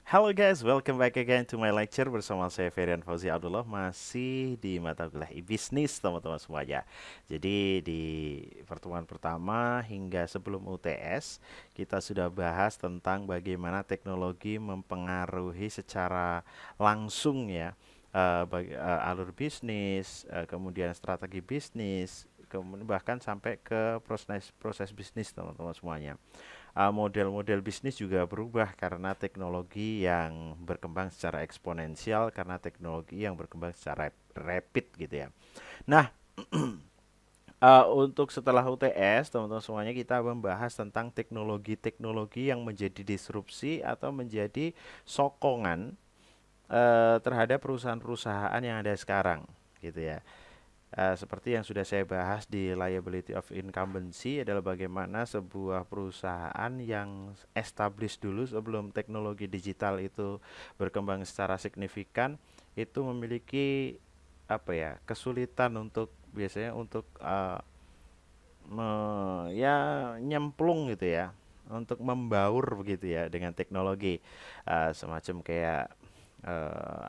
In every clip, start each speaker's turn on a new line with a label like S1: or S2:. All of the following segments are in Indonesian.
S1: Halo guys, welcome back again to my lecture bersama saya Ferian Fauzi Abdullah masih di mata kuliah e-bisnis teman-teman semuanya. Jadi di pertemuan pertama hingga sebelum UTS kita sudah bahas tentang bagaimana teknologi mempengaruhi secara langsung ya alur bisnis, kemudian strategi bisnis, kemudian bahkan sampai ke proses proses bisnis teman-teman semuanya. Model-model bisnis juga berubah karena teknologi yang berkembang secara eksponensial, karena teknologi yang berkembang secara rapid gitu ya. Nah, untuk setelah UTS, teman-teman semuanya kita membahas tentang teknologi-teknologi yang menjadi disrupsi atau menjadi sokongan terhadap perusahaan-perusahaan yang ada sekarang, gitu ya. Seperti yang sudah saya bahas di liability of incumbency adalah bagaimana sebuah perusahaan yang established dulu sebelum teknologi digital itu berkembang secara signifikan itu memiliki apa ya kesulitan untuk biasanya untuk ya nyemplung gitu ya untuk membaur begitu ya dengan teknologi. Semacam kayak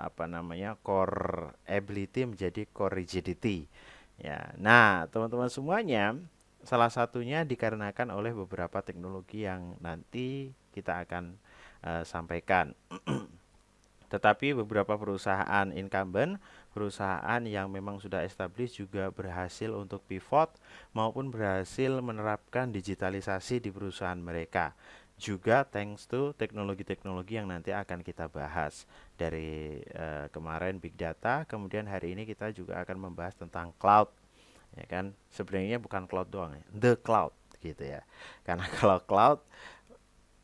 S1: apa namanya core ability menjadi core rigidity ya. Nah teman-teman semuanya, salah satunya dikarenakan oleh beberapa teknologi yang nanti kita akan sampaikan. Tetapi beberapa perusahaan incumbent, perusahaan yang memang sudah established juga berhasil untuk pivot maupun berhasil menerapkan digitalisasi di perusahaan mereka. Juga thanks to teknologi-teknologi yang nanti akan kita bahas. Dari kemarin big data, kemudian hari ini kita juga akan membahas tentang cloud. Ya kan? Sebenarnya bukan cloud doang ya, the cloud gitu ya. Karena kalau cloud,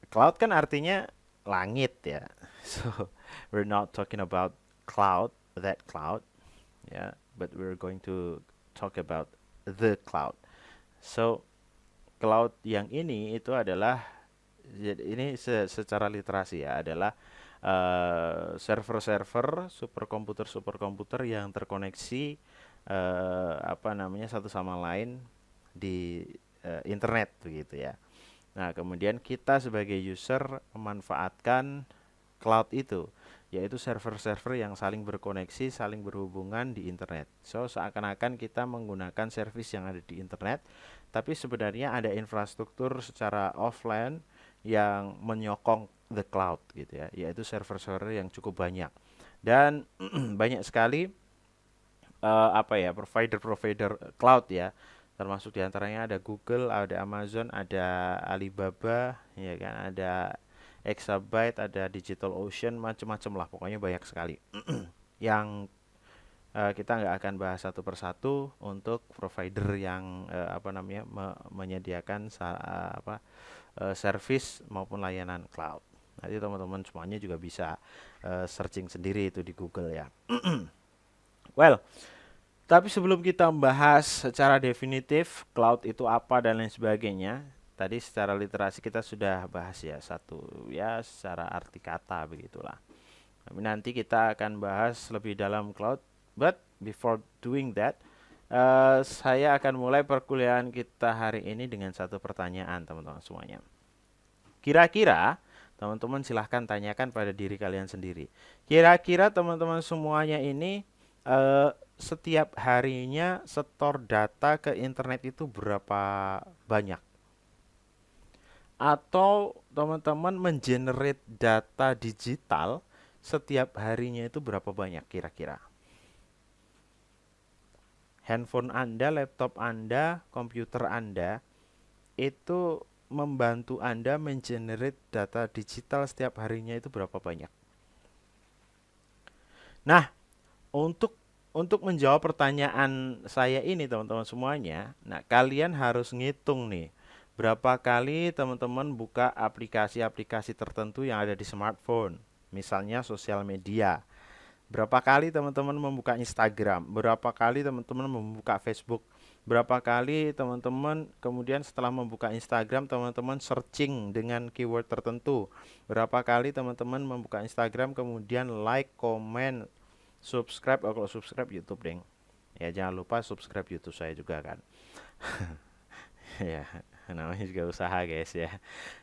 S1: cloud kan artinya langit ya. So we're not talking about cloud, that cloud, yeah, but we're going to talk about the cloud. So cloud yang ini itu adalah ini secara literasi ya adalah server-server superkomputer yang terkoneksi apa namanya satu sama lain di internet begitu ya. Nah, kemudian kita sebagai user memanfaatkan cloud itu, yaitu server-server yang saling berkoneksi, saling berhubungan di internet. So, seakan-akan kita menggunakan service yang ada di internet, tapi sebenarnya ada infrastruktur secara offline yang menyokong the cloud gitu ya, yaitu server-server yang cukup banyak. Dan banyak sekali apa ya provider-provider cloud ya, termasuk diantaranya ada Google, ada Amazon, ada Alibaba, ya kan, ada Exabyte, ada DigitalOcean, macam-macam lah, pokoknya banyak sekali. Yang kita nggak akan bahas satu persatu untuk provider yang apa namanya menyediakan service maupun layanan cloud. Nanti teman-teman semuanya juga bisa searching sendiri itu di Google ya. Well, tapi sebelum kita membahas secara definitif cloud itu apa dan lain sebagainya, tadi secara literasi kita sudah bahas ya satu ya secara arti kata begitulah. Tapi nanti kita akan bahas lebih dalam cloud. But before doing that, saya akan mulai perkuliahan kita hari ini dengan satu pertanyaan teman-teman semuanya. Kira-kira teman-teman silahkan tanyakan pada diri kalian sendiri. Kira-kira teman-teman semuanya ini setiap harinya setor data ke internet itu berapa banyak? Atau teman-teman mengenerate data digital setiap harinya itu berapa banyak kira-kira? Handphone Anda, laptop Anda, komputer Anda itu membantu Anda mengenerate data digital setiap harinya itu berapa banyak? Nah, untuk menjawab pertanyaan saya ini teman-teman semuanya, nah kalian harus ngitung nih berapa kali teman-teman buka aplikasi-aplikasi tertentu yang ada di smartphone, misalnya sosial media. Berapa kali teman-teman membuka Instagram, berapa kali teman-teman membuka Facebook, berapa kali teman-teman kemudian setelah membuka Instagram teman-teman searching dengan keyword tertentu, berapa kali teman-teman membuka Instagram kemudian like, comment, subscribe. Oh, kalau subscribe YouTube deng ya, jangan lupa subscribe YouTube saya juga kan. Ya, namanya juga usaha guys ya.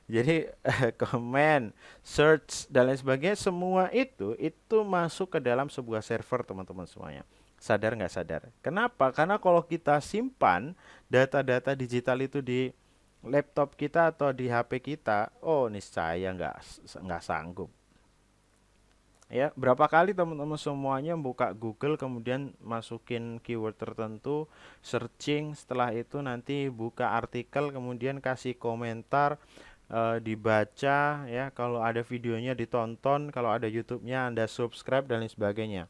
S1: Jadi komen, search dan lain sebagainya semua itu masuk ke dalam sebuah server teman-teman semuanya. Sadar nggak sadar? Kenapa? Karena kalau kita simpan data-data digital itu di laptop kita atau di HP kita, oh niscaya nggak sanggup. Ya, berapa kali teman-teman semuanya buka Google kemudian masukin keyword tertentu, searching, setelah itu nanti buka artikel kemudian kasih komentar, dibaca ya, kalau ada videonya ditonton, kalau ada YouTube-nya Anda subscribe dan lain sebagainya.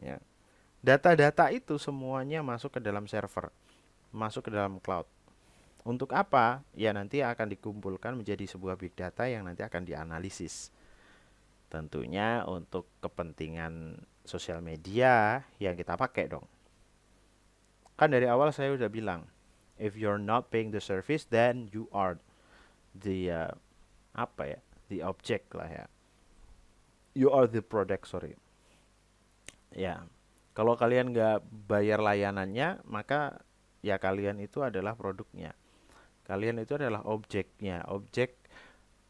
S1: Ya. Data-data itu semuanya masuk ke dalam server, masuk ke dalam cloud. Untuk apa? Ya nanti akan dikumpulkan menjadi sebuah big data yang nanti akan dianalisis. Tentunya untuk kepentingan sosial media yang kita pakai dong. Kan dari awal saya udah bilang, if you're not paying the service, then you are the apa ya, the object lah ya. You are the product, sorry. Ya, kalau kalian nggak bayar layanannya, maka ya kalian itu adalah produknya. Kalian itu adalah objeknya, objek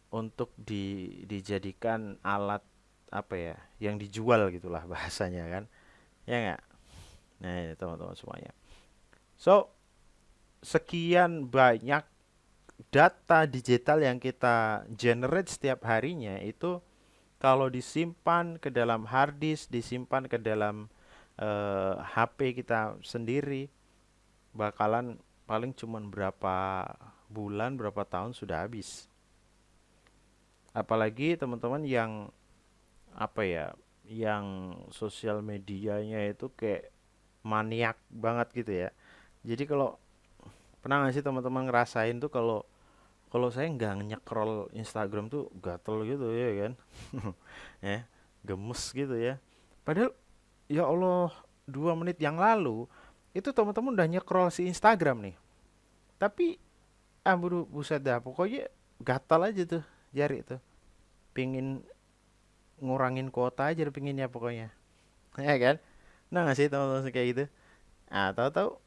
S1: untuk dijadikan alat apa ya, yang dijual gitulah bahasanya kan, ya nggak? Nah ini teman-teman semuanya. So sekian banyak data digital yang kita generate setiap harinya itu kalau disimpan ke dalam hard disk, disimpan ke dalam HP kita sendiri, bakalan paling cuman berapa bulan, berapa tahun sudah habis. Apalagi teman-teman yang apa ya, yang sosial medianya itu kayak maniak banget gitu ya. Jadi kalau pernah nggak sih teman-teman ngerasain tuh kalau kalau saya nggak nyekrol Instagram tuh gatel gitu ya kan, ya gemes gitu ya. Padahal ya Allah 2 menit yang lalu itu teman-teman udah nyekrol si Instagram nih. Tapi buset dah pokoknya gatal aja tuh jari tuh. Pingin ngurangin kuota aja pinginnya pokoknya. Ya kan? Nah nggak sih teman-teman kayak gitu? Ah tahu-tahu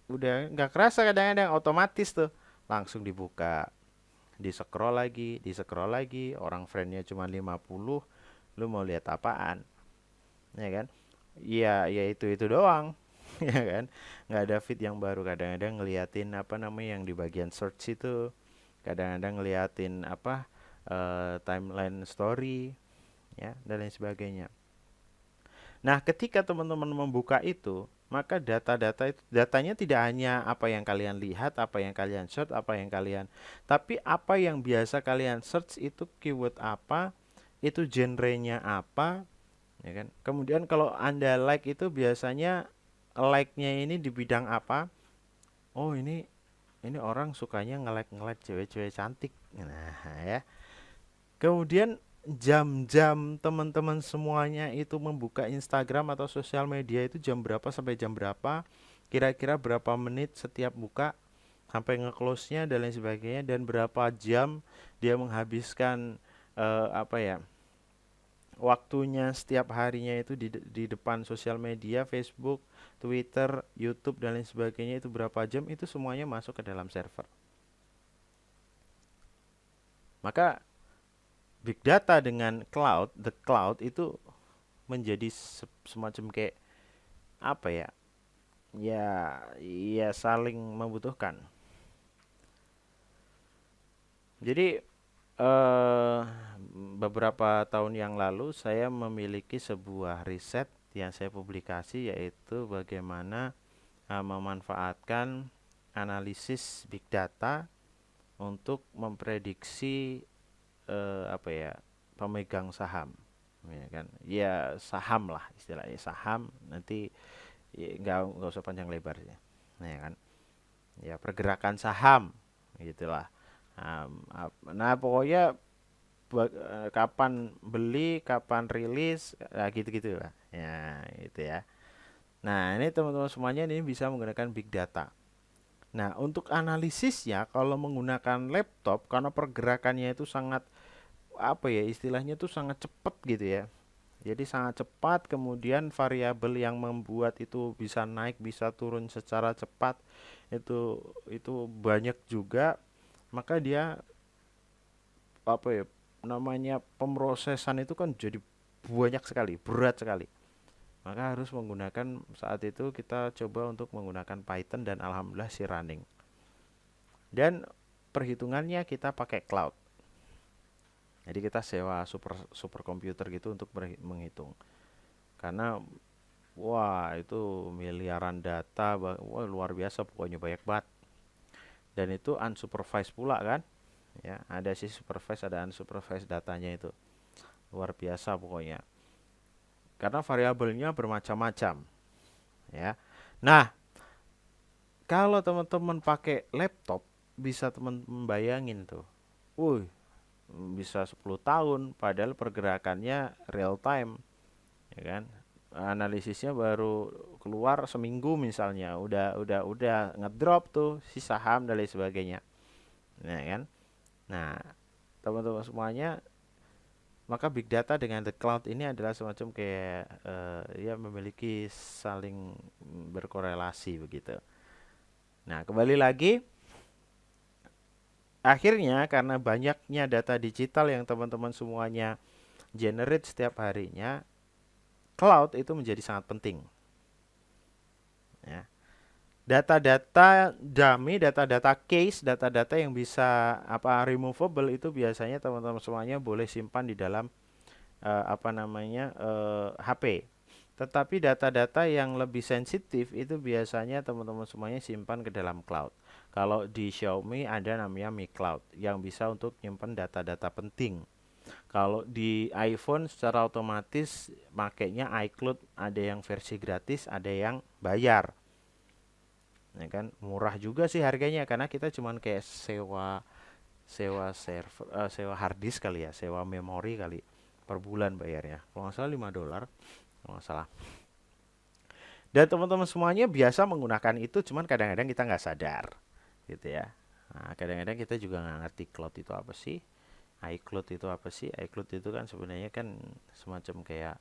S1: udah nggak kerasa kadang-kadang otomatis tuh langsung dibuka, di scroll lagi, orang friendnya cuma 50, lu mau lihat apaan, ya kan? Iya, ya itu doang, ya kan? Nggak ada feed yang baru. Kadang-kadang ngeliatin apa namanya yang di bagian search itu, kadang-kadang ngeliatin apa timeline story, ya dan lain sebagainya. Nah, ketika teman-teman membuka itu, maka data-data itu datanya tidak hanya apa yang kalian lihat, apa yang kalian search, apa yang kalian, tapi apa yang biasa kalian search itu keyword apa, itu genrenya apa, ya kan? Kemudian kalau Anda like itu biasanya like-nya ini di bidang apa? Oh, ini orang sukanya nge-like cewek-cewek cantik. Nah, ya. Kemudian jam-jam teman-teman semuanya itu membuka Instagram atau sosial media itu jam berapa sampai jam berapa, kira-kira berapa menit setiap buka sampai nge-close-nya dan lain sebagainya, dan berapa jam dia menghabiskan apa ya, waktunya setiap harinya itu di depan sosial media, Facebook, Twitter, YouTube dan lain sebagainya, itu berapa jam, itu semuanya masuk ke dalam server. Maka big data dengan cloud, the cloud itu menjadi semacam kayak apa ya? Ya saling membutuhkan. Jadi eh beberapa tahun yang lalu saya memiliki sebuah riset yang saya publikasi, yaitu bagaimana memanfaatkan analisis big data untuk memprediksi apa ya, pemegang saham, ya kan, ya saham lah istilahnya, saham nanti ya, nggak usah panjang lebar ya, ya kan, ya pergerakan saham gitulah. Nah pokoknya kapan beli, kapan rilis, nah gitu-gitu lah ya, itu ya. Nah ini teman-teman semuanya ini bisa menggunakan big data. Nah untuk analisisnya kalau menggunakan laptop, karena pergerakannya itu sangat apa ya, istilahnya tuh sangat cepat gitu ya. Jadi sangat cepat, kemudian variabel yang membuat itu bisa naik, bisa turun secara cepat itu banyak juga, maka dia apa ya namanya pemrosesan itu kan jadi banyak sekali, berat sekali. Maka harus menggunakan saat itu kita coba untuk menggunakan Python dan alhamdulillah si running. Dan perhitungannya kita pakai cloud. Jadi kita sewa super komputer gitu untuk menghitung. Karena wah itu miliaran data, wah luar biasa pokoknya banyak banget. Dan itu unsupervised pula kan? Ya, ada sih supervised, ada unsupervised datanya itu. Luar biasa pokoknya. Karena variabelnya bermacam-macam, ya. Nah, kalau teman-teman pakai laptop, bisa teman-teman bayangin tuh. Wuh, bisa 10 tahun padahal pergerakannya real time, ya kan? Analisisnya baru keluar seminggu misalnya, udah ngedrop tuh si saham dan lain sebagainya. Nah, kan? Nah, teman-teman semuanya, maka big data dengan the cloud ini adalah semacam kayak ya memiliki saling berkorelasi begitu. Nah, kembali lagi, akhirnya karena banyaknya data digital yang teman-teman semuanya generate setiap harinya, cloud itu menjadi sangat penting. Ya. Data-data dummy, data-data case, data-data yang bisa removable itu biasanya teman-teman semuanya boleh simpan di dalam HP. Tetapi data-data yang lebih sensitif itu biasanya teman-teman semuanya simpan ke dalam cloud. Kalau di Xiaomi ada namanya Mi Cloud yang bisa untuk nyimpan data-data penting. Kalau di iPhone secara otomatis makainya iCloud, ada yang versi gratis, ada yang bayar. Ya kan, murah juga sih harganya karena kita cuman kayak sewa sewa server, sewa hard disk kali ya, sewa memori kali per bulan bayarnya. Kalau nggak salah $5, kalau nggak salah. Dan teman-teman semuanya biasa menggunakan itu, cuman kadang-kadang kita nggak sadar, gitu ya. Nah, kadang-kadang kita juga nggak ngerti cloud itu apa sih, iCloud itu apa sih. iCloud itu kan sebenarnya kan semacam kayak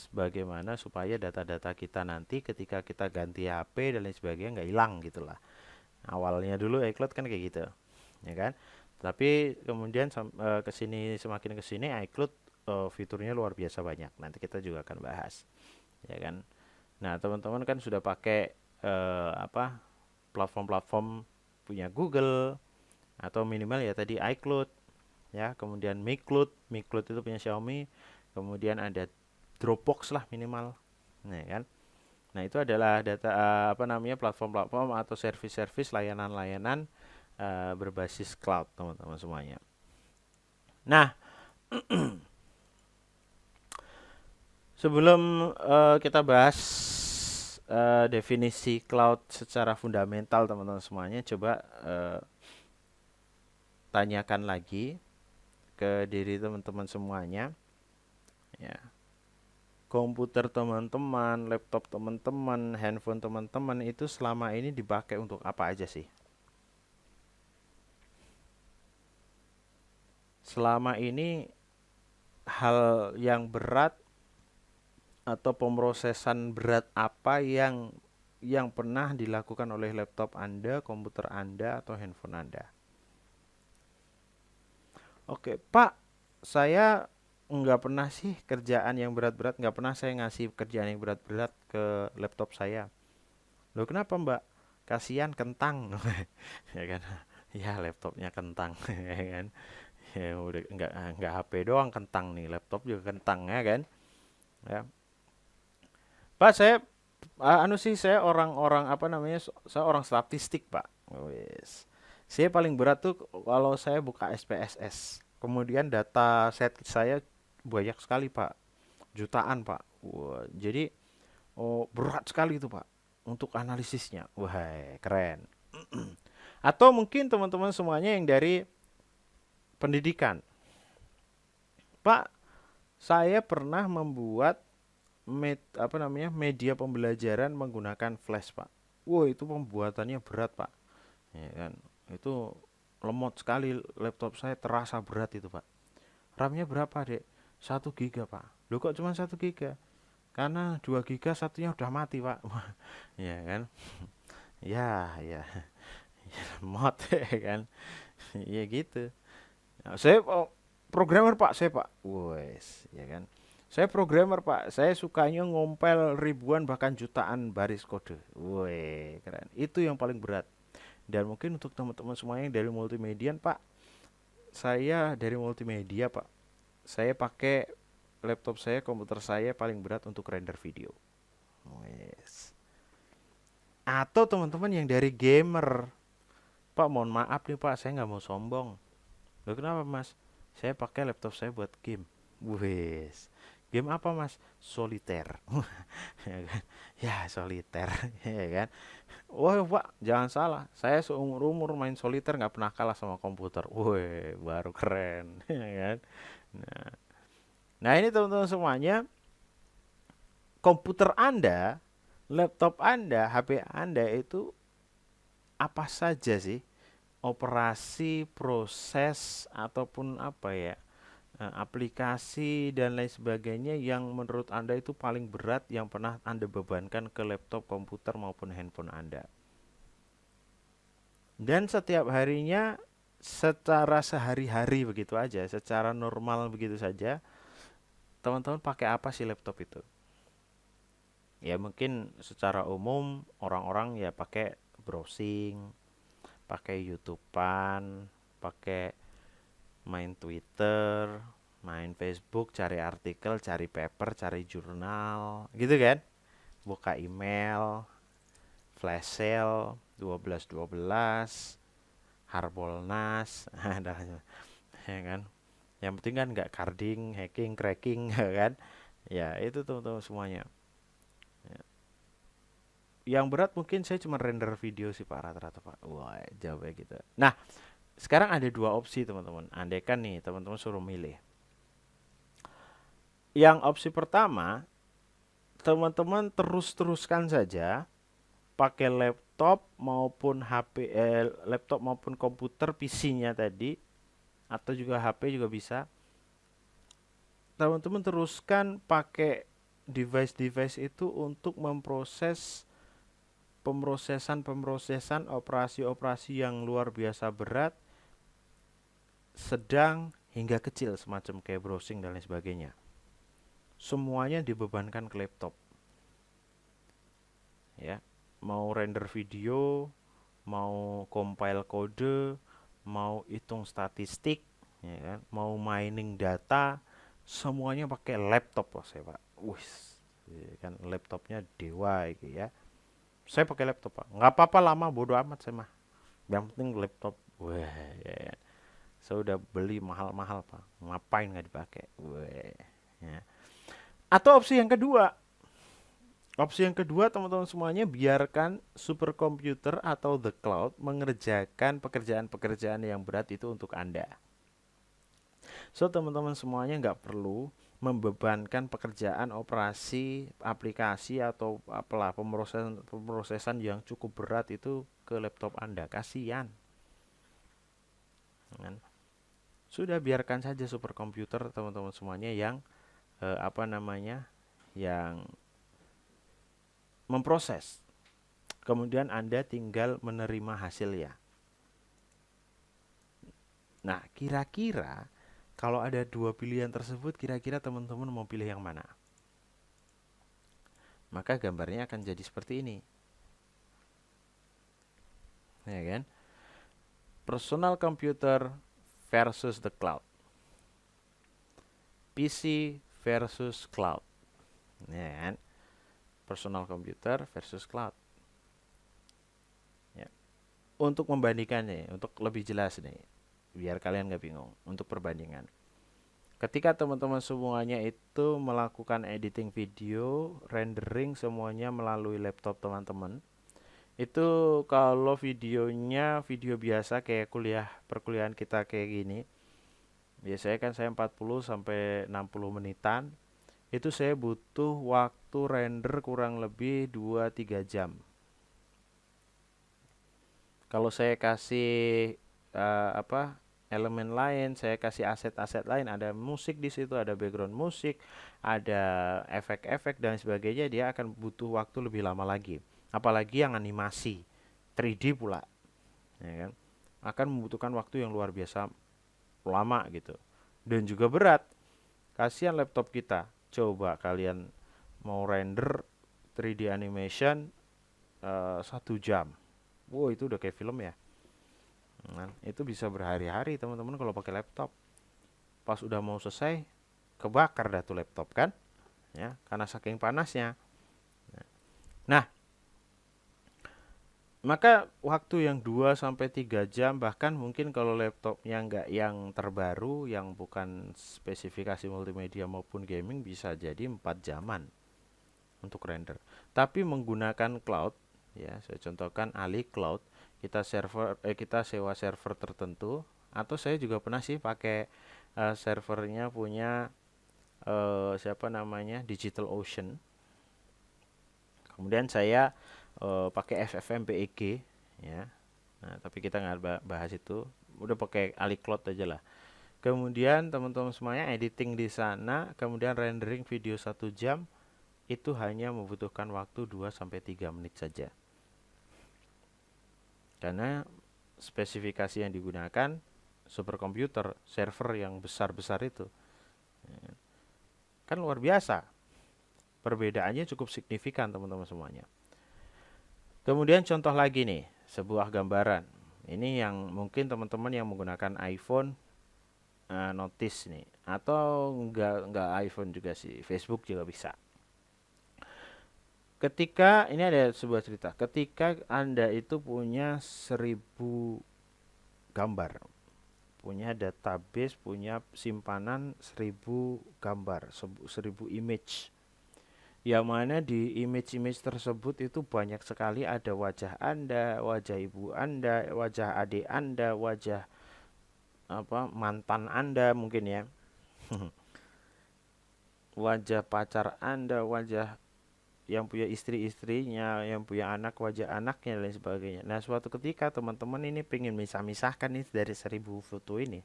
S1: bagaimana supaya data-data kita nanti ketika kita ganti HP dan lain sebagainya nggak hilang gitulah. Awalnya dulu iCloud kan kayak gitu, ya kan. Tapi kemudian semakin kesini iCloud fiturnya luar biasa banyak. Nanti kita juga akan bahas, ya kan. Nah, teman-teman kan sudah pakai platform-platform punya Google atau minimal ya tadi iCloud, ya. Kemudian MiCloud, MiCloud itu punya Xiaomi. Kemudian ada Dropbox lah minimal, nah kan. Nah, itu adalah data platform-platform atau service-service layanan-layanan berbasis cloud teman-teman semuanya. Nah, sebelum kita bahas definisi cloud secara fundamental teman-teman semuanya, coba tanyakan lagi ke diri teman-teman semuanya, ya. Komputer teman-teman, laptop teman-teman, handphone teman-teman itu selama ini dipakai untuk apa aja sih? Selama ini hal yang berat atau pemrosesan berat apa yang pernah dilakukan oleh laptop Anda, komputer Anda, atau handphone Anda? Oke, Pak, saya nggak pernah sih kerjaan yang berat-berat, nggak pernah saya ngasih kerjaan yang berat-berat ke laptop saya. Loh kenapa Mbak? Kasihan kentang, ya kan? Ya laptopnya kentang, ya kan? Ya udah nggak HP doang kentang nih, laptop juga kentang ya kan? Ya. Pak, saya orang-orang saya orang statistik, Pak. Wes. Saya paling berat tuh kalau saya buka SPSS. Kemudian data set saya banyak sekali, Pak. Jutaan, Pak. Wah, jadi berat sekali itu, Pak, untuk analisisnya. Wah, keren. Atau mungkin teman-teman semuanya yang dari pendidikan. Pak, saya pernah membuat media pembelajaran menggunakan flash, Pak. Wow, itu pembuatannya berat, Pak. Ya kan? Itu lemot sekali laptop saya, terasa berat itu, Pak. RAM-nya berapa, Dek? 1 giga Pak. Loh kok cuma 1 giga? Karena 2 giga satunya udah mati Pak. Ya kan? Ya, ya, mod ya kan. Ya gitu. Nah, saya programmer Pak, saya Pak. Wes, ya kan. Saya programmer Pak, saya sukanya ngompel ribuan bahkan jutaan baris kode. Wih, keren. Itu yang paling berat. Dan mungkin untuk teman-teman semuanya yang dari multimedia Pak, saya dari multimedia Pak. Saya pakai laptop saya, komputer saya paling berat untuk render video. Wes. Atau teman-teman yang dari gamer, Pak, mohon maaf nih Pak, saya nggak mau sombong. Loh kenapa Mas? Saya pakai laptop saya buat game. Wes. Game apa Mas? Soliter. Ya kan? Ya soliter, ya kan? Wah Pak, jangan salah. Saya seumur umur main soliter nggak pernah kalah sama komputer. Wih, baru keren, ya kan? Nah, nah ini teman-teman semuanya, komputer Anda, laptop Anda, HP Anda itu apa saja sih operasi, proses ataupun apa ya, aplikasi dan lain sebagainya yang menurut Anda itu paling berat yang pernah Anda bebankan ke laptop, komputer maupun handphone Anda. Dan setiap harinya secara sehari-hari begitu aja, secara normal begitu saja, teman-teman pakai apa sih laptop itu? Ya mungkin secara umum orang-orang ya pakai browsing, pakai YouTubean, pakai main Twitter, main Facebook, cari artikel, cari paper, cari jurnal, gitu kan? Buka email, flash sale 12.12, Harbolnas, ya kan? Yang penting kan nggak carding, hacking, cracking, ya kan? Ya itu teman-teman semuanya. Ya. Yang berat mungkin saya cuma render video sih Pak, rata-rata Pak. Wah jawabnya gitu. Nah sekarang ada dua opsi teman-teman. Andai kan nih teman-teman suruh milih. Yang opsi pertama, teman-teman terus-teruskan saja pakai laptop maupun HP, laptop maupun komputer PC-nya tadi, atau juga HP juga bisa. Teman-teman teruskan pakai device-device itu untuk memproses pemrosesan operasi-operasi yang luar biasa berat, sedang hingga kecil semacam kayak browsing dan lain sebagainya. Semuanya dibebankan ke laptop. Ya, mau render video, mau compile kode, mau hitung statistik, ya kan, mau mining data, semuanya pakai laptop loh saya Pak. Wih, ya kan laptopnya dewa gitu ya. Saya pakai laptop Pak. Nggak apa-apa lama, bodo amat saya mah. Yang penting laptop. Wah, ya, ya. Saya udah beli mahal-mahal Pak. Ngapain nggak dipakai? Wah, ya. Atau opsi yang kedua teman-teman semuanya, biarkan superkomputer atau the cloud mengerjakan pekerjaan-pekerjaan yang berat itu untuk Anda. So teman-teman semuanya nggak perlu membebankan pekerjaan operasi aplikasi atau apalah pemrosesan yang cukup berat itu ke laptop Anda. Kasihan. Kan? Sudah biarkan saja superkomputer teman-teman semuanya yang apa namanya? Yang memproses. Kemudian Anda tinggal menerima hasilnya. Nah, kira-kira kalau ada dua pilihan tersebut, kira-kira teman-teman mau pilih yang mana? Maka gambarnya akan jadi seperti ini. Ya kan? Personal computer versus the cloud. PC versus cloud. Ya kan? Personal computer versus cloud. Ya. Untuk membandingkannya, untuk lebih jelas nih, biar kalian nggak bingung, untuk perbandingan. Ketika teman-teman semuanya itu melakukan editing video, rendering semuanya melalui laptop teman-teman, itu kalau videonya video biasa kayak perkuliahan kita kayak gini, biasanya kan saya 40 sampai 60 menitan, itu saya butuh waktu render kurang lebih 2-3 jam. Kalau saya kasih apa elemen lain, saya kasih aset-aset lain, ada musik di situ, ada background musik, ada efek-efek dan sebagainya, dia akan butuh waktu lebih lama lagi. Apalagi yang animasi 3D pula, ya kan? Akan membutuhkan waktu yang luar biasa lama gitu. Dan juga berat. Kasihan laptop kita. Coba kalian mau render 3D animation 1 jam. Wow, itu udah kayak film ya. Nah, itu bisa berhari-hari teman-teman kalau pakai laptop. Pas udah mau selesai, kebakar dah tuh laptop kan? Ya, karena saking panasnya. Nah, maka waktu yang 2 sampai 3 jam, bahkan mungkin kalau laptopnya nggak yang terbaru, yang bukan spesifikasi multimedia maupun gaming, bisa jadi 4 jaman untuk render. Tapi menggunakan cloud, ya saya contohkan Ali Cloud, kita sewa server tertentu, atau saya juga pernah sih pakai servernya punya siapa namanya, DigitalOcean. Kemudian saya pakai FFmpeg, ya. Nah, tapi kita nggak bahas itu. Udah pakai AliCloud aja lah. Kemudian teman-teman semuanya editing di sana, kemudian rendering video 1 jam, itu hanya membutuhkan waktu 2 sampai 3 menit saja. Karena spesifikasi yang digunakan superkomputer, server yang besar-besar itu. Kan luar biasa. Perbedaannya cukup signifikan teman-teman semuanya. Kemudian contoh lagi nih, sebuah gambaran. Ini yang mungkin teman-teman yang menggunakan iPhone notice nih, atau enggak iPhone juga sih, Facebook juga bisa. Ketika ini ada sebuah cerita, ketika Anda itu punya 1000 gambar, punya database, punya simpanan 1000 gambar, 1000 image, yang mana di image-image tersebut itu banyak sekali ada wajah Anda, wajah ibu Anda, wajah adik Anda, wajah mantan Anda mungkin ya. Wajah pacar Anda, wajah yang punya istri-istrinya, yang punya anak, wajah anaknya dan sebagainya. Nah, suatu ketika teman-teman ini pengen misah-misahkan nih dari 1000 foto ini.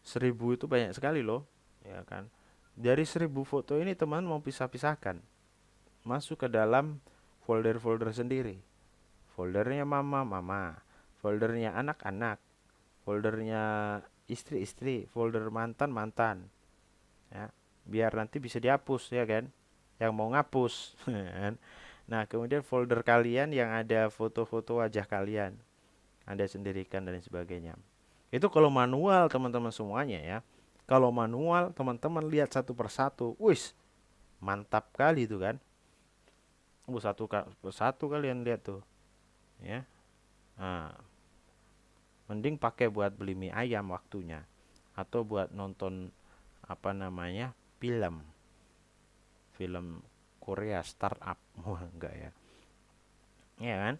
S1: 1000 itu banyak sekali loh, ya kan? Dari 1000 foto ini teman mau pisah-pisahkan, masuk ke dalam folder-folder sendiri. Foldernya mama, mama. Foldernya anak-anak. Foldernya istri-istri. Folder mantan, mantan. Ya, biar nanti bisa dihapus ya kan? Yang mau ngapus. Nah, kemudian folder kalian yang ada foto-foto wajah kalian, Anda sendirikan dan sebagainya. Itu kalau manual teman-teman semuanya ya. Kalau manual teman-teman lihat satu persatu, wis mantap kali itu kan. Satu persatu kalian lihat tuh, ya. Nah, mending pakai buat beli mie ayam waktunya, atau buat nonton film film Korea startup. Wah, enggak ya. Ya kan?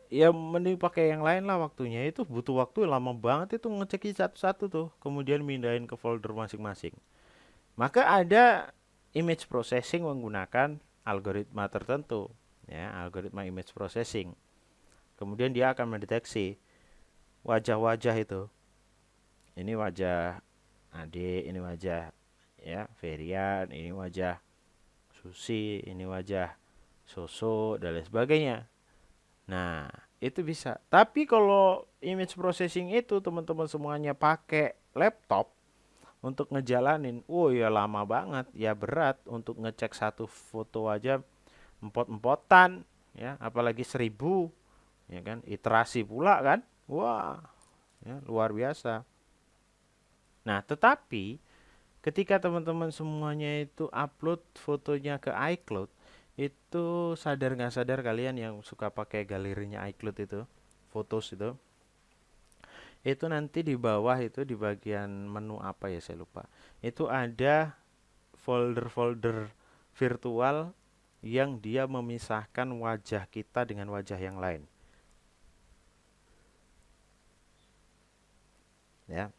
S1: Ya mending pakai yang lain lah waktunya. Itu butuh waktu lama banget itu ngecekin satu-satu tuh, kemudian mindahin ke folder masing-masing. Maka ada image processing menggunakan algoritma tertentu, ya, algoritma image processing. Kemudian dia akan mendeteksi wajah-wajah itu. Ini wajah Ade, ini wajah ya Ferian, ini wajah Susi, ini wajah Soso dan lain sebagainya. Nah, itu bisa. Tapi kalau image processing itu teman-teman semuanya pakai laptop untuk ngejalanin, ya lama banget, ya berat untuk ngecek satu foto aja empot-empotan, ya, apalagi 1000, ya kan, iterasi pula kan, wah, ya, luar biasa. Nah, tetapi ketika teman-teman semuanya itu upload fotonya ke iCloud, itu sadar nggak sadar kalian yang suka pakai galerinya iCloud itu, fotos itu nanti di bawah itu di bagian menu apa ya saya lupa, itu ada folder-folder virtual yang dia memisahkan wajah kita dengan wajah yang lain, ya.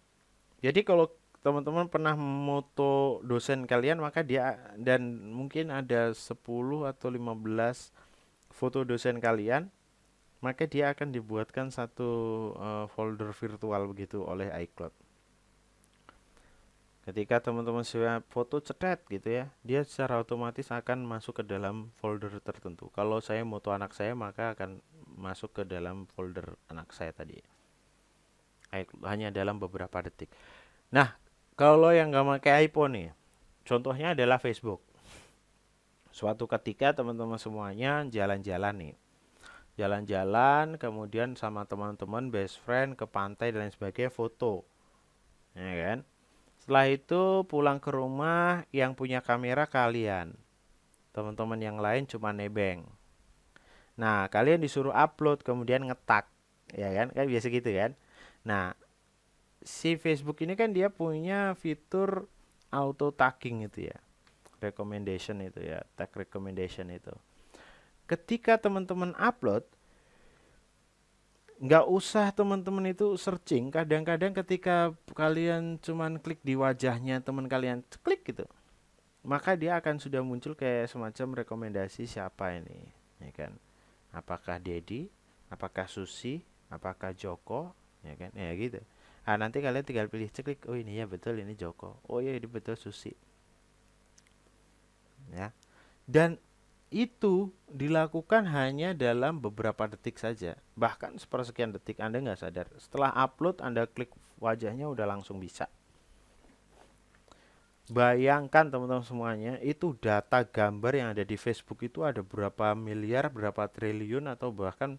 S1: Jadi kalau teman-teman pernah moto dosen kalian, maka dia, dan mungkin ada 10 atau 15 foto dosen kalian, maka dia akan dibuatkan satu folder virtual begitu oleh iCloud. Ketika teman-teman share foto cetet gitu ya, dia secara otomatis akan masuk ke dalam folder tertentu. Kalau saya foto anak saya, maka akan masuk ke dalam folder anak saya tadi. Hanya dalam beberapa detik. Nah, kalau yang nggak pakai iPhone nih, contohnya adalah Facebook. Suatu ketika teman-teman semuanya jalan-jalan nih. Jalan-jalan, kemudian sama teman-teman, best friend, ke pantai dan lain sebagainya, foto. Ya kan? Setelah itu pulang ke rumah, yang punya kamera kalian. Teman-teman yang lain cuma nebeng. Nah, kalian disuruh upload kemudian ngetak. Ya kan? Kan biasa gitu kan? Nah, si Facebook ini kan dia punya fitur auto tagging itu ya. Recommendation itu ya, tag recommendation itu. Ketika teman-teman upload, nggak usah teman-teman itu searching. Kadang-kadang ketika kalian cuman klik di wajahnya teman kalian, klik gitu, maka dia akan sudah muncul kayak semacam rekomendasi siapa ini, ya kan? Apakah Dedi, apakah Susi, apakah Joko, ya kan? Ya gitu. Ah, nanti kalian tinggal pilih, klik, oh ini ya betul ini Joko, oh ya ini betul Susi, ya. Dan itu dilakukan hanya dalam beberapa detik saja, bahkan sepersekian detik. Anda nggak sadar, setelah upload Anda klik wajahnya udah langsung bisa. Bayangkan teman-teman semuanya, itu data gambar yang ada di Facebook itu ada berapa miliar, berapa triliun, atau bahkan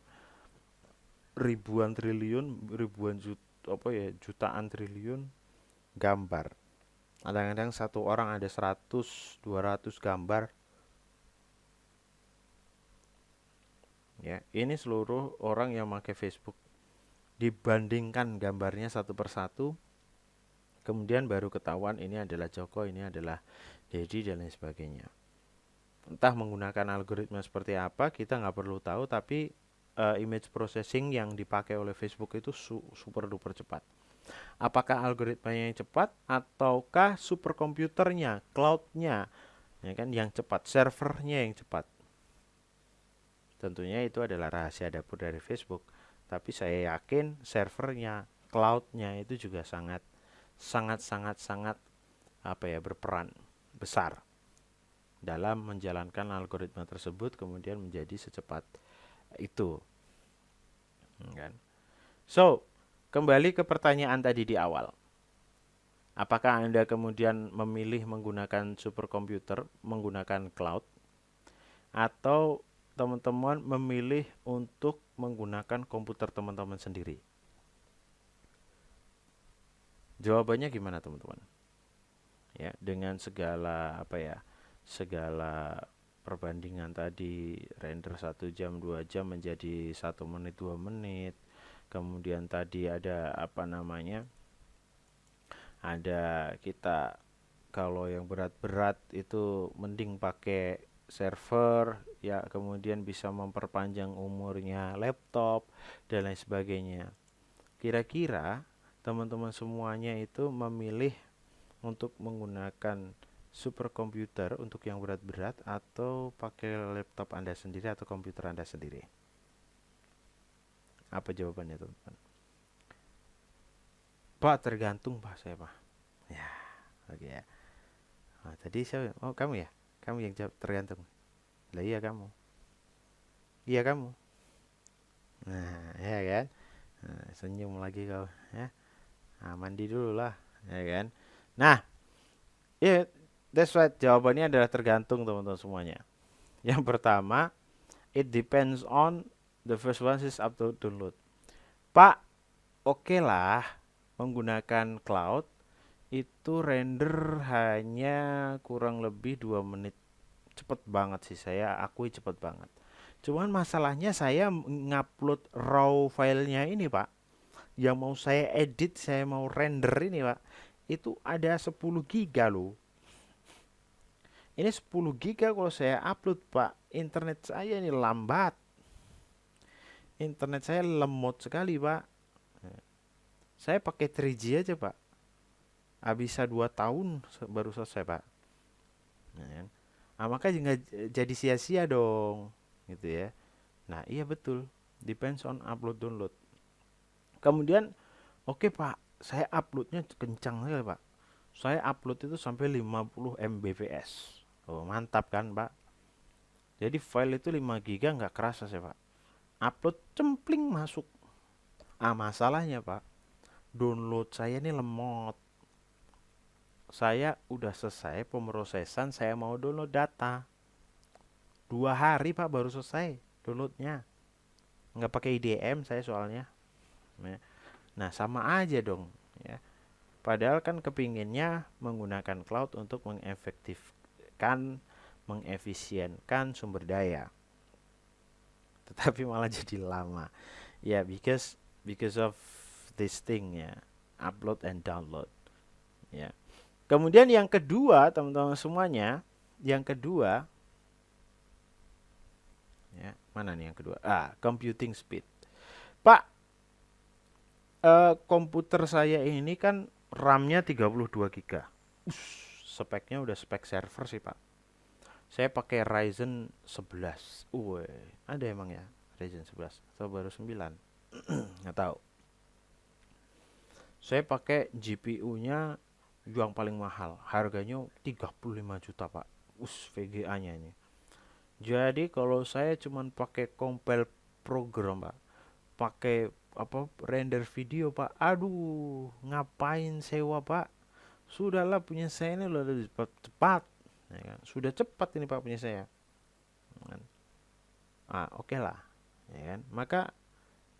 S1: ribuan triliun, ribuan juta, apa ya, jutaan triliun gambar. Kadang-kadang satu orang ada 100, 200 gambar. Ya, ini seluruh orang yang pakai Facebook. Dibandingkan gambarnya satu persatu, kemudian baru ketahuan ini adalah Joko, ini adalah Dedi dan lain sebagainya. Entah menggunakan algoritma seperti apa, kita nggak perlu tahu, tapi image processing yang dipakai oleh Facebook itu super duper cepat. Apakah algoritmanya yang cepat ataukah superkomputernya, cloudnya, ya kan, yang cepat, servernya yang cepat? Tentunya itu adalah rahasia dapur dari Facebook. Tapi saya yakin servernya, cloudnya itu juga sangat apa ya, berperan besar dalam menjalankan algoritma tersebut kemudian menjadi secepat itu, kan? So, kembali ke pertanyaan tadi di awal. Apakah Anda kemudian memilih menggunakan superkomputer, menggunakan cloud, atau teman-teman memilih untuk menggunakan komputer teman-teman sendiri? Jawabannya gimana teman-teman? Ya, dengan segala apa ya, segala perbandingan tadi, render 1 jam 2 jam menjadi 1 menit 2 menit, kemudian tadi ada apa namanya, ada kita kalau yang berat-berat itu mending pakai server ya, kemudian bisa memperpanjang umurnya laptop dan lain sebagainya. Kira-kira teman-teman semuanya itu memilih untuk menggunakan superkomputer untuk yang berat-berat atau pakai laptop Anda sendiri atau komputer Anda sendiri? Apa jawabannya teman-teman? Pak, tergantung Pak, saya Pak. Ya, oke ya. Nah, tadi saya, oh kamu ya? Kamu yang jawab tergantung. Lah iya kamu. Iya kamu. Nah, ya kan? Nah, senyum lagi kau, ya. Nah, mandi dulu lah, ya kan? Nah, ya, yeah, that's right. Jawabannya adalah tergantung teman-teman semuanya. Yang pertama, it depends on the first one is up to download. Pak, oke lah menggunakan cloud itu render hanya kurang lebih 2 menit. Cepet banget sih, saya akui cepet banget. Cuman masalahnya saya ngupload raw filenya ini Pak, yang mau saya edit, saya mau render ini Pak, itu ada 10 giga loh. Ini 10 giga kalau saya upload Pak, internet saya ini lambat. Internet saya lemot sekali Pak. Saya pakai 3G aja Pak. Bisa 2 tahun baru selesai Pak. Nah, makanya nggak jadi sia-sia dong, gitu ya. Nah, iya betul. Depends on upload download. Kemudian oke Pak, saya uploadnya kencang sekali Pak. Saya upload itu sampai 50 Mbps. Oh, mantap kan Pak? Jadi file itu 5 GB nggak kerasa saya Pak. Upload cempling masuk. Ah, masalahnya Pak, download saya ini lemot. Saya udah selesai pemrosesan, saya mau download data. 2 hari Pak baru selesai downloadnya. Nggak pakai IDM saya soalnya. Nah, sama aja dong ya. Padahal kan kepinginnya menggunakan cloud untuk mengefektifkan, mengefisienkan sumber daya. Tetapi malah jadi lama. Ya, because of this thing ya, upload and download. Ya. Kemudian yang kedua, teman-teman semuanya, yang kedua ya, mana nih yang kedua? Computing speed. Pak, komputer saya ini kan RAM-nya 32 GB. Speknya udah spek server sih, Pak. Saya pakai Ryzen 11. Ada emang ya Ryzen 11 atau baru 9? Nggak tahu. Saya pakai GPU-nya yang paling mahal. Harganya 35 juta, Pak. VGA-nya ini. Jadi kalau saya cuman pakai compile program, Pak, pakai render video, Pak. Aduh, ngapain sewa, Pak? Sudahlah punya saya ini lebih cepat. Ya kan? Sudah cepat ini Pak punya saya. Oke lah. Ya kan? Maka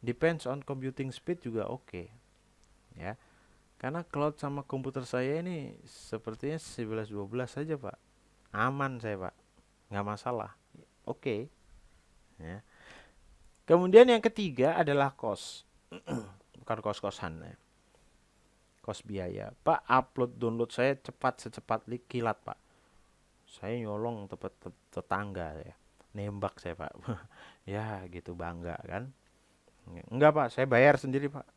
S1: depends on computing speed juga oke. Ya. Karena cloud sama komputer saya ini sepertinya 11-12 saja, Pak. Aman saya, Pak. Nggak masalah. Oke. Ya. Kemudian yang ketiga adalah cost. Bukan kos-kosan ya. Cost biaya. Pak, upload download saya cepat secepat kilat, Pak. Saya nyolong tempat tetangga ya. Nembak saya, Pak. Ya, gitu bangga kan. Enggak, Pak, saya bayar sendiri, Pak.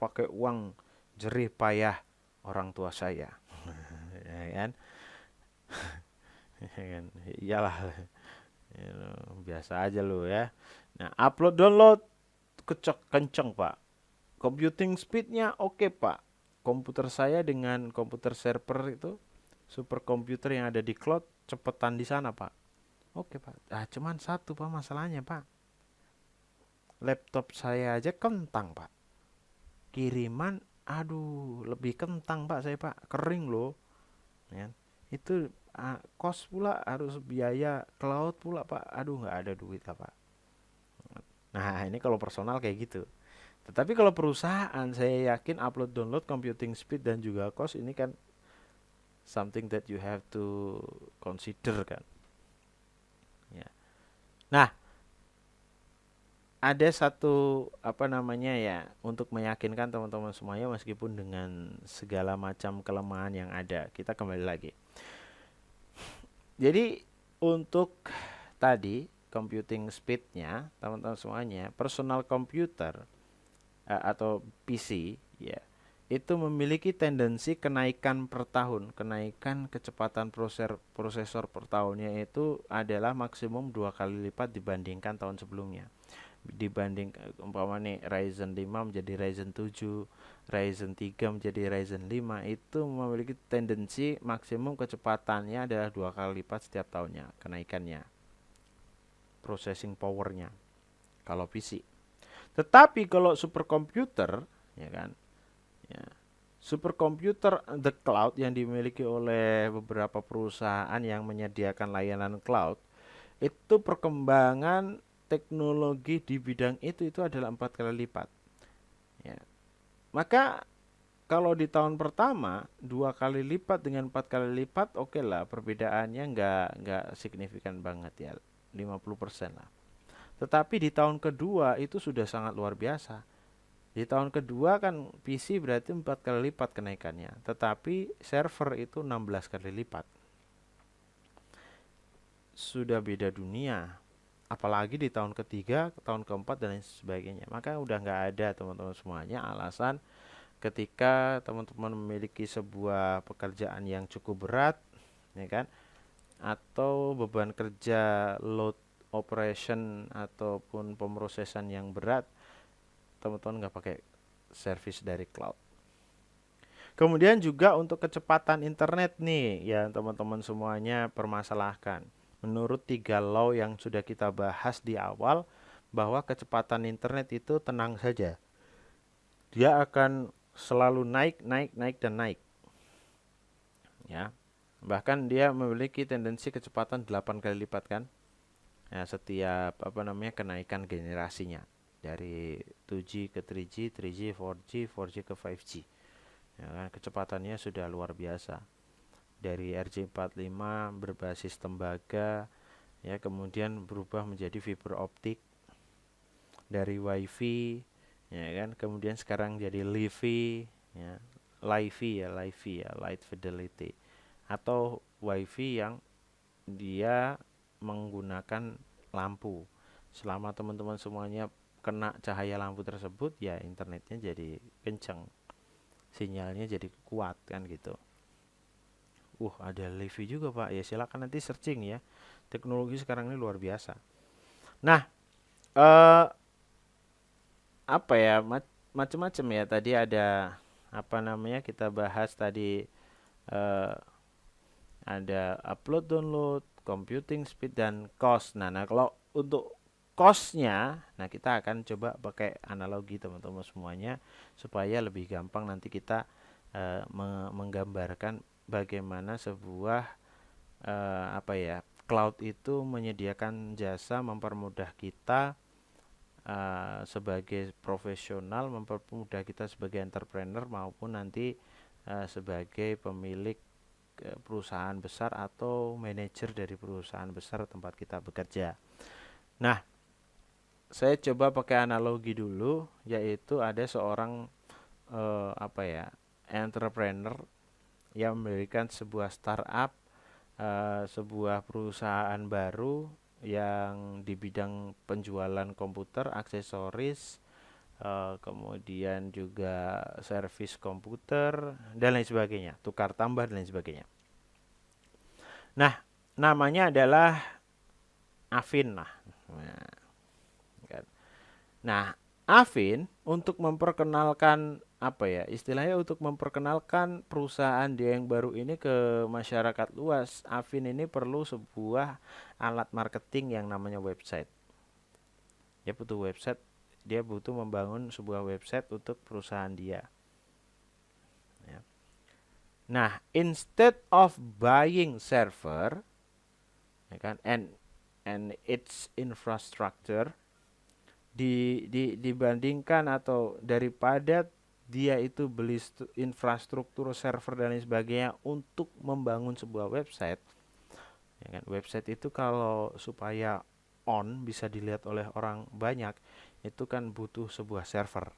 S1: Pakai uang jerih payah orang tua saya. Ya kan? Iyalah. Ya, biasa aja lo ya. Nah, upload download kenceng, Pak. Computing speednya oke, Pak. Komputer saya dengan komputer server itu superkomputer yang ada di cloud cepetan di sana, Pak. Oke, Pak. Cuman satu, Pak, masalahnya, Pak. Laptop saya aja kentang, Pak. Kiriman, aduh, lebih kentang, Pak, saya, Pak. Kering loh. Ya. Itu kos pula, harus biaya cloud pula, Pak. Aduh, nggak ada duit lah, Pak. Nah, ini kalau personal kayak gitu. Tetapi kalau perusahaan, saya yakin upload download computing speed dan juga cost ini kan something that you have to consider kan. Ya. Nah, ada satu untuk meyakinkan teman-teman semuanya meskipun dengan segala macam kelemahan yang ada. Kita kembali lagi. Jadi untuk tadi computing speednya teman-teman semuanya, personal computer atau PC ya, itu memiliki tendensi kenaikan per tahun. Kenaikan kecepatan prosesor per tahunnya itu adalah maksimum 2 kali lipat dibandingkan tahun sebelumnya. Dibanding umpamanya Ryzen 5 menjadi Ryzen 7, Ryzen 3 menjadi Ryzen 5, itu memiliki tendensi maksimum kecepatannya adalah 2 kali lipat setiap tahunnya kenaikannya processing powernya kalau PC. Tetapi kalau superkomputer ya kan ya, superkomputer the cloud yang dimiliki oleh beberapa perusahaan yang menyediakan layanan cloud, itu perkembangan teknologi di bidang itu adalah 4 kali lipat. Ya. Maka kalau di tahun pertama 2 kali lipat dengan 4 kali lipat, oke lah, perbedaannya nggak signifikan banget ya, 50% lah. Tetapi di tahun kedua itu sudah sangat luar biasa. Di tahun kedua kan PC berarti 4 kali lipat kenaikannya, tetapi server itu 16 kali lipat. Sudah beda dunia. Apalagi di tahun ketiga, tahun keempat dan lain sebagainya. Maka udah nggak ada teman-teman semuanya alasan ketika teman-teman memiliki sebuah pekerjaan yang cukup berat, ya kan, atau beban kerja load operation ataupun pemrosesan yang berat, teman-teman nggak pakai service dari cloud. Kemudian juga untuk kecepatan internet nih, yang teman-teman semuanya permasalahkan. Menurut 3 law yang sudah kita bahas di awal, bahwa kecepatan internet itu tenang saja. Dia akan selalu naik, naik, naik, dan naik. Ya. Bahkan dia memiliki tendensi kecepatan 8 kali lipat kan. Ya, setiap kenaikan generasinya dari 2G ke 3G, 3G, 4G, 4G ke 5G. Ya kan, kecepatannya sudah luar biasa. Dari RJ45 berbasis tembaga, ya kemudian berubah menjadi fiber optik, dari WiFi, ya kan, kemudian sekarang jadi LiFi, ya, LiFi ya, Light Fidelity, atau WiFi yang dia menggunakan lampu. Selama teman-teman semuanya kena cahaya lampu tersebut, ya internetnya jadi kenceng, sinyalnya jadi kuat kan gitu. Ada LiFi juga Pak. Ya silakan nanti searching ya. Teknologi sekarang ini luar biasa. Nah, eh apa ya, macam-macam ya. Tadi ada kita bahas tadi, eh ada upload download, computing speed, dan cost. Nah, kalau untuk costnya, nah kita akan coba pakai analogi teman-teman semuanya supaya lebih gampang nanti kita menggambarkan bagaimana sebuah cloud itu menyediakan jasa mempermudah kita sebagai profesional, mempermudah kita sebagai entrepreneur maupun nanti sebagai pemilik perusahaan besar atau manajer dari perusahaan besar tempat kita bekerja. Nah, saya coba pakai analogi dulu, yaitu ada seorang entrepreneur yang mendirikan sebuah startup, sebuah perusahaan baru yang di bidang penjualan komputer, aksesoris, kemudian juga servis komputer dan lain sebagainya, tukar tambah dan lain sebagainya. Nah, namanya adalah Afin lah. Nah, Afin untuk memperkenalkan istilahnya untuk memperkenalkan perusahaan dia yang baru ini ke masyarakat luas, Afin ini perlu sebuah alat marketing yang namanya website. Dia butuh website, dia butuh membangun sebuah website untuk perusahaan dia. Ya. Nah, instead of buying server, ya kan, and its infrastructure, dibandingkan atau daripada dia itu beli infrastruktur server dan lain sebagainya untuk membangun sebuah website, ya kan, website itu kalau supaya bisa dilihat oleh orang banyak, itu kan butuh sebuah server.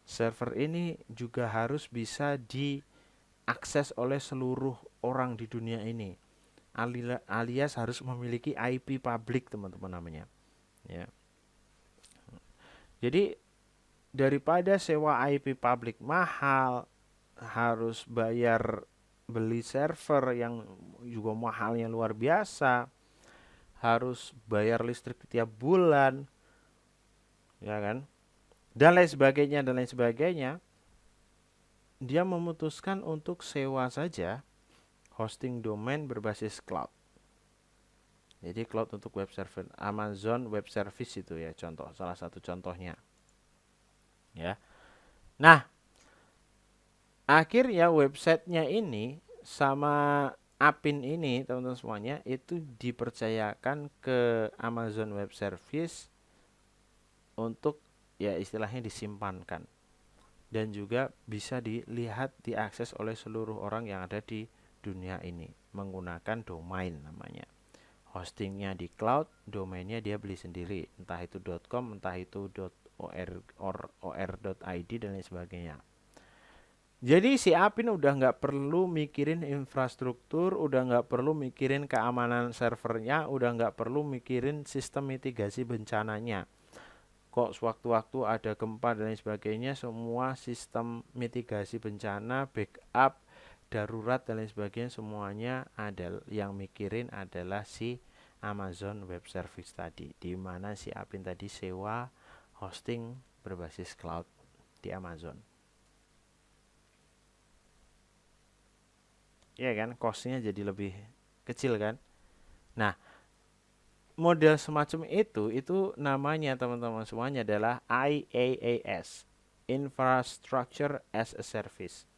S1: Server ini juga harus bisa diakses oleh seluruh orang di dunia ini, alias harus memiliki IP public teman-teman namanya, ya. Jadi daripada sewa IP public mahal, harus bayar beli server yang juga mahalnya luar biasa, harus bayar listrik tiap bulan, ya kan, dan lain sebagainya, dia memutuskan untuk sewa saja hosting domain berbasis cloud. Jadi cloud untuk web server, Amazon Web Service itu ya salah satu contohnya. Ya. Nah, akhirnya websitenya ini sama Apin ini teman-teman semuanya itu dipercayakan ke Amazon Web Service untuk ya istilahnya disimpankan dan juga bisa dilihat, diakses oleh seluruh orang yang ada di dunia ini menggunakan domain namanya. Hostingnya di cloud, domainnya dia beli sendiri, entah itu .com, entah itu .or.id dan lain sebagainya. Jadi si Apin udah nggak perlu mikirin infrastruktur, udah nggak perlu mikirin keamanan servernya, udah nggak perlu mikirin sistem mitigasi bencananya. Kok sewaktu-waktu ada gempa dan lain sebagainya, semua sistem mitigasi bencana, backup, darurat dan lain sebagainya semuanya ada yang mikirin adalah si Amazon Web Service tadi, di mana si Apin tadi sewa hosting berbasis cloud di Amazon. Ya kan, costnya jadi lebih kecil kan. Nah, model semacam itu namanya teman-teman semuanya adalah IaaS, Infrastructure as a Service.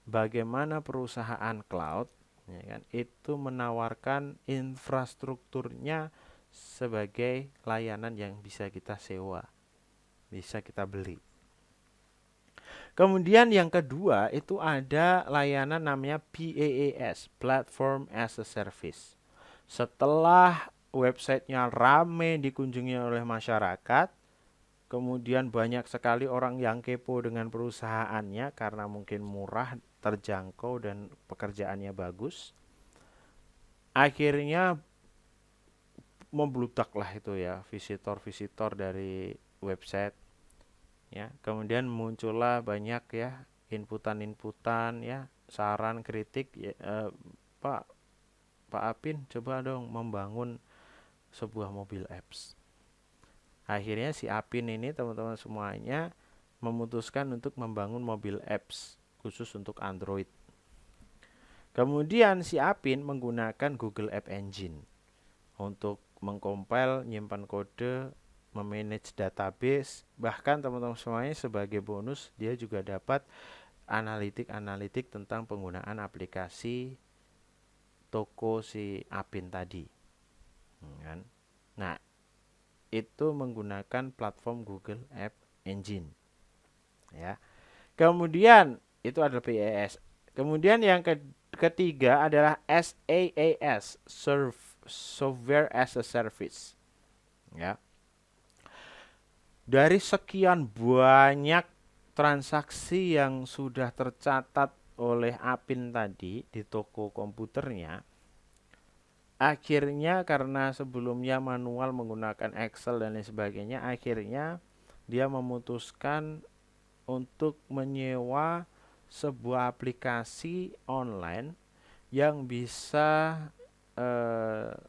S1: Bagaimana perusahaan cloud ya kan, itu menawarkan infrastrukturnya sebagai layanan yang bisa kita sewa, bisa kita beli. Kemudian yang kedua itu ada layanan namanya PaaS, Platform as a Service. Setelah websitenya rame dikunjungi oleh masyarakat, kemudian banyak sekali orang yang kepo dengan perusahaannya karena mungkin murah, terjangkau, dan pekerjaannya bagus. Akhirnya membludaklah itu ya visitor-visitor dari website ya. Kemudian muncullah banyak ya inputan-inputan ya, saran, kritik ya, Pak Pak Apin coba dong membangun sebuah mobil apps. Akhirnya si Apin ini teman-teman semuanya memutuskan untuk membangun mobil apps khusus untuk Android. Kemudian si Apin menggunakan Google App Engine untuk mengcompile, nyimpan kode, memanage database, bahkan teman-teman semuanya sebagai bonus dia juga dapat analitik tentang penggunaan aplikasi toko si Apin tadi. Kan? Nah, itu menggunakan platform Google App Engine. Ya. Kemudian itu adalah PaaS. Kemudian yang ketiga adalah SaaS, Software as a Service. Ya. Dari sekian banyak transaksi yang sudah tercatat oleh Apin tadi di toko komputernya, akhirnya karena sebelumnya manual menggunakan Excel dan lain sebagainya, akhirnya dia memutuskan untuk menyewa sebuah aplikasi online yang bisa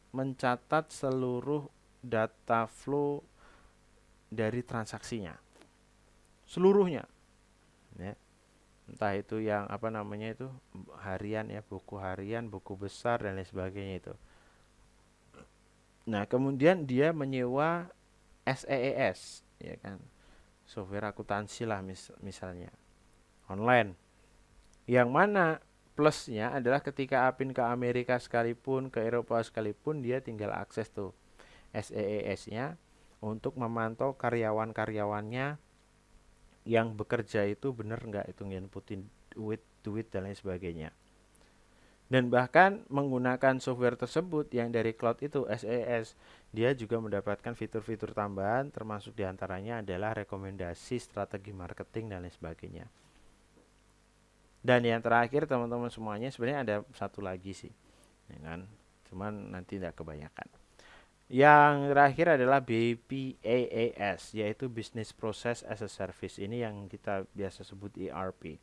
S1: mencatat seluruh data flow dari transaksinya, seluruhnya ya. Entah itu yang apa namanya itu harian ya, buku harian, buku besar dan lain sebagainya itu. Nah, kemudian dia menyewa SaaS ya kan, software akuntansi lah misalnya online, yang mana plusnya adalah ketika Apin ke Amerika sekalipun, ke Eropa sekalipun, dia tinggal akses tuh SaaS-nya untuk memantau karyawan-karyawannya yang bekerja itu benar nggak, itu nginputin duit dan lain sebagainya. Dan bahkan menggunakan software tersebut yang dari cloud itu SaaS, dia juga mendapatkan fitur-fitur tambahan, termasuk diantaranya adalah rekomendasi strategi marketing dan lain sebagainya. Dan yang terakhir teman-teman semuanya, sebenarnya ada satu lagi sih ya kan, cuman nanti tidak kebanyakan. Yang terakhir adalah BPaaS, yaitu Business Process as a Service. Ini yang kita biasa sebut ERP.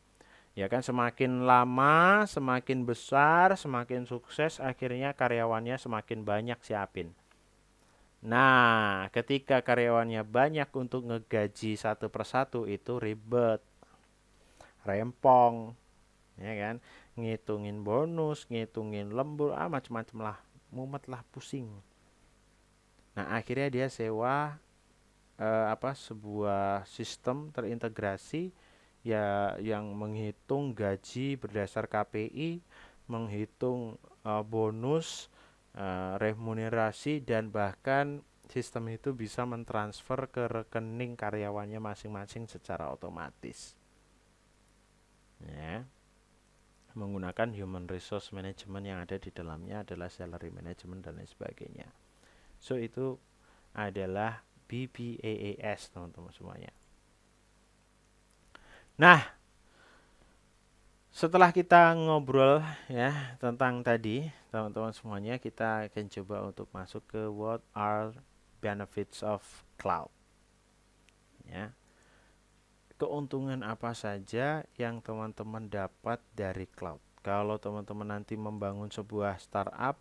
S1: Ya kan, semakin lama, semakin besar, semakin sukses, akhirnya karyawannya semakin banyak si Apin. Nah, ketika karyawannya banyak, untuk ngegaji satu persatu itu ribet, rempong, ya kan, ngitungin bonus, ngitungin lembur, macam-macam lah, mumet lah, pusing. Nah, akhirnya dia sewa sebuah sistem terintegrasi ya yang menghitung gaji berdasar KPI, menghitung bonus, remunerasi, dan bahkan sistem itu bisa mentransfer ke rekening karyawannya masing-masing secara otomatis. Ya. Menggunakan human resource management yang ada di dalamnya adalah salary management dan lain sebagainya. So itu adalah BPaaS teman-teman semuanya. Nah, setelah kita ngobrol ya tentang tadi teman-teman semuanya, kita akan coba untuk masuk ke what are benefits of cloud. Ya. Keuntungan apa saja yang teman-teman dapat dari cloud? Kalau teman-teman nanti membangun sebuah startup,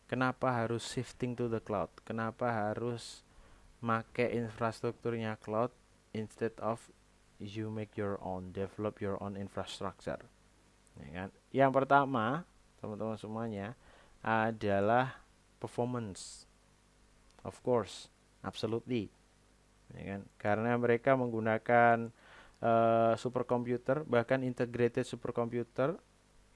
S1: Kenapa harus shifting to the cloud? Kenapa harus make infrastrukturnya cloud instead of you make your own, develop your own infrastructure? Ya kan? Yang pertama, teman-teman semuanya, adalah performance. Of course, absolutely. Ya kan? Karena mereka menggunakan superkomputer, bahkan integrated superkomputer,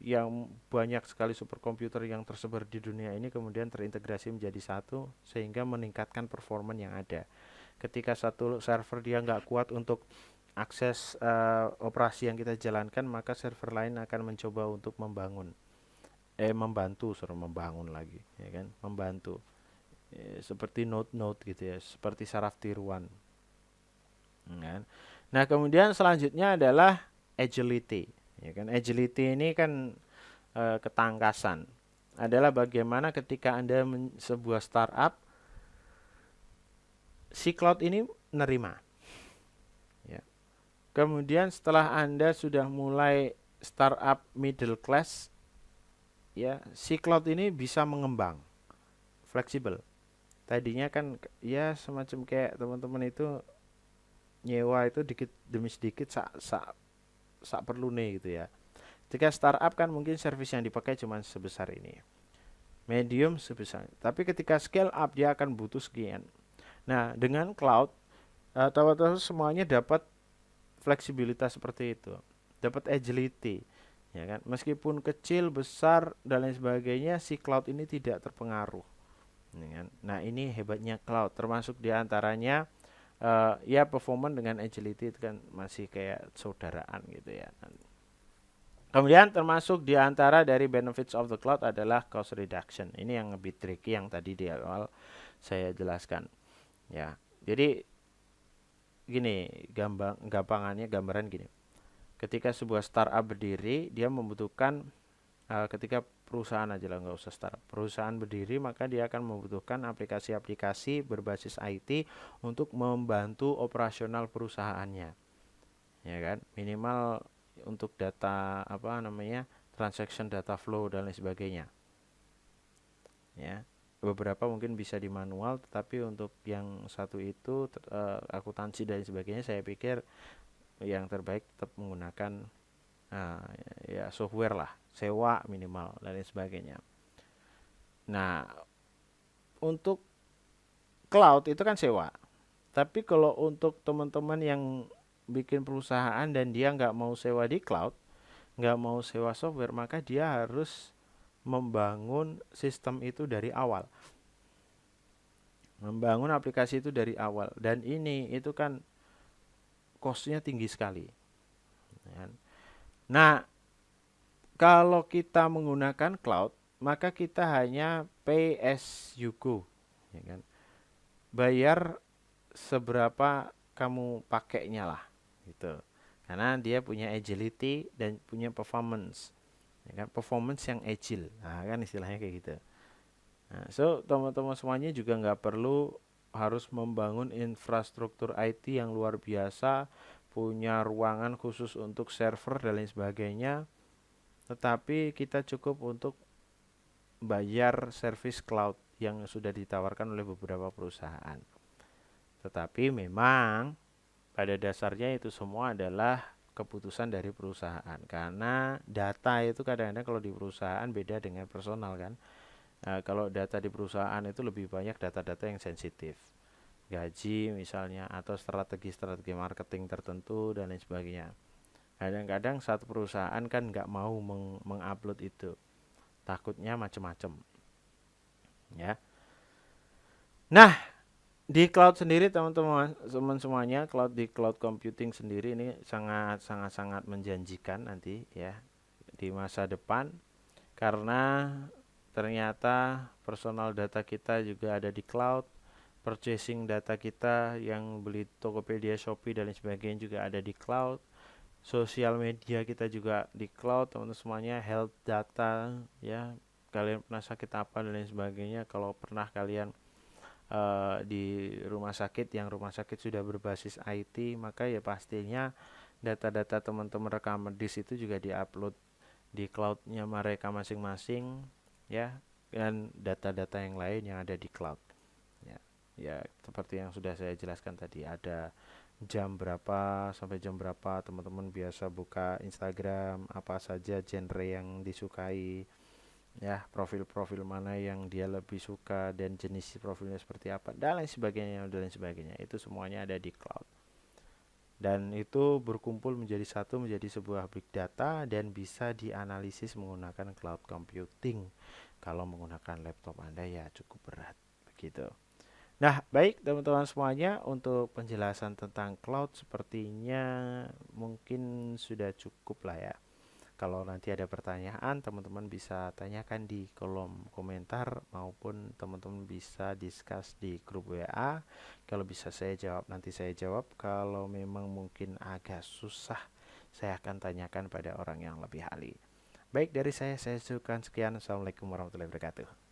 S1: yang banyak sekali superkomputer yang tersebar di dunia ini kemudian terintegrasi menjadi satu sehingga meningkatkan performa yang ada. Ketika satu server dia nggak kuat untuk akses operasi yang kita jalankan, maka server lain akan mencoba untuk membangun lagi, ya kan, membantu, seperti node-node gitu ya, seperti saraf tiruan, kan. Nah, kemudian selanjutnya adalah agility, ya kan. Agility ini kan ketangkasan, adalah bagaimana ketika Anda sebuah startup, si cloud ini menerima, ya. Kemudian setelah Anda sudah mulai startup middle class, ya, si cloud ini bisa mengembang, fleksibel. Tadinya kan ya semacam kayak teman-teman itu nyewa itu dikit demi sedikit sak perlu nih gitu ya. Ketika startup kan mungkin service yang dipakai cuma sebesar ini, medium sebesar. Tapi ketika scale up dia akan butuh sekian. Nah, dengan cloud teman-teman semuanya dapat fleksibilitas seperti itu, dapat agility, ya kan. Meskipun kecil, besar dan lain sebagainya, si cloud ini tidak terpengaruh, ya kan. Nah, ini hebatnya cloud, termasuk diantaranya ya performance dengan agility itu kan masih kayak saudaraan gitu ya. Kemudian termasuk diantara dari benefits of the cloud adalah cost reduction. Ini yang lebih tricky yang tadi di awal saya jelaskan. Ya, jadi gini, gambaran gini. Ketika sebuah startup berdiri, dia membutuhkan ketika perusahaan aja lah, nggak usah startup. Perusahaan berdiri maka dia akan membutuhkan aplikasi-aplikasi berbasis IT untuk membantu operasional perusahaannya, ya kan. Minimal untuk data transaction data flow dan lain sebagainya, ya. Beberapa mungkin bisa di manual, tetapi untuk yang satu itu akuntansi dan sebagainya, saya pikir yang terbaik tetap menggunakan ya software lah, sewa minimal dan lain sebagainya. Nah, untuk cloud itu kan sewa, tapi kalau untuk teman-teman yang bikin perusahaan dan dia nggak mau sewa di cloud, nggak mau sewa software, maka dia harus membangun sistem itu dari awal, membangun aplikasi itu dari awal, dan ini itu kan costnya tinggi sekali, ya. Nah, kalau kita menggunakan cloud, maka kita hanya pay as you go, ya kan. Bayar seberapa kamu pakainya lah, gitu. Karena dia punya agility dan punya performance, ya kan, performance yang agile, nah kan istilahnya kayak gitu. Nah, so teman-teman semuanya juga nggak perlu harus membangun infrastruktur IT yang luar biasa, punya ruangan khusus untuk server dan lain sebagainya, tetapi kita cukup untuk bayar service cloud yang sudah ditawarkan oleh beberapa perusahaan. Tetapi memang pada dasarnya itu semua adalah keputusan dari perusahaan, karena data itu kadang-kadang kalau di perusahaan beda dengan personal kan. Kalau data di perusahaan itu lebih banyak data-data yang sensitif, gaji misalnya, atau strategi-strategi marketing tertentu dan lain sebagainya. Kadang-kadang satu perusahaan kan nggak mau mengupload itu, takutnya macam-macam, ya. Nah, di cloud sendiri teman-teman semuanya, cloud computing sendiri ini sangat sangat sangat menjanjikan nanti ya di masa depan, karena ternyata personal data kita juga ada di cloud, purchasing data kita yang beli Tokopedia, Shopee dan lain sebagainya juga ada di cloud, sosial media kita juga di cloud, teman-teman semuanya, health data ya, kalian pernah sakit apa dan lain sebagainya, kalau pernah kalian di rumah sakit yang rumah sakit sudah berbasis IT, maka ya pastinya data-data teman-teman rekam medis itu juga diupload di cloudnya mereka masing-masing, ya. dan data-data yang lain yang ada di cloud. Ya, ya seperti yang sudah saya jelaskan tadi, ada jam berapa sampai jam berapa teman-teman biasa buka Instagram, apa saja genre yang disukai, ya profil-profil mana yang dia lebih suka dan jenis profilnya seperti apa dan lain sebagainya itu semuanya ada di cloud, dan itu berkumpul menjadi satu, menjadi sebuah big data dan bisa dianalisis menggunakan cloud computing. Kalau menggunakan laptop Anda ya cukup berat begitu. Nah, baik teman-teman semuanya, untuk penjelasan tentang cloud sepertinya mungkin sudah cukup lah ya. Kalau nanti ada pertanyaan, teman-teman bisa tanyakan di kolom komentar maupun teman-teman bisa discuss di grup WA. Kalau bisa saya jawab, nanti saya jawab. Kalau memang mungkin agak susah, saya akan tanyakan pada orang yang lebih ahli. Baik, dari saya cukupkan sekian. Assalamualaikum warahmatullahi wabarakatuh.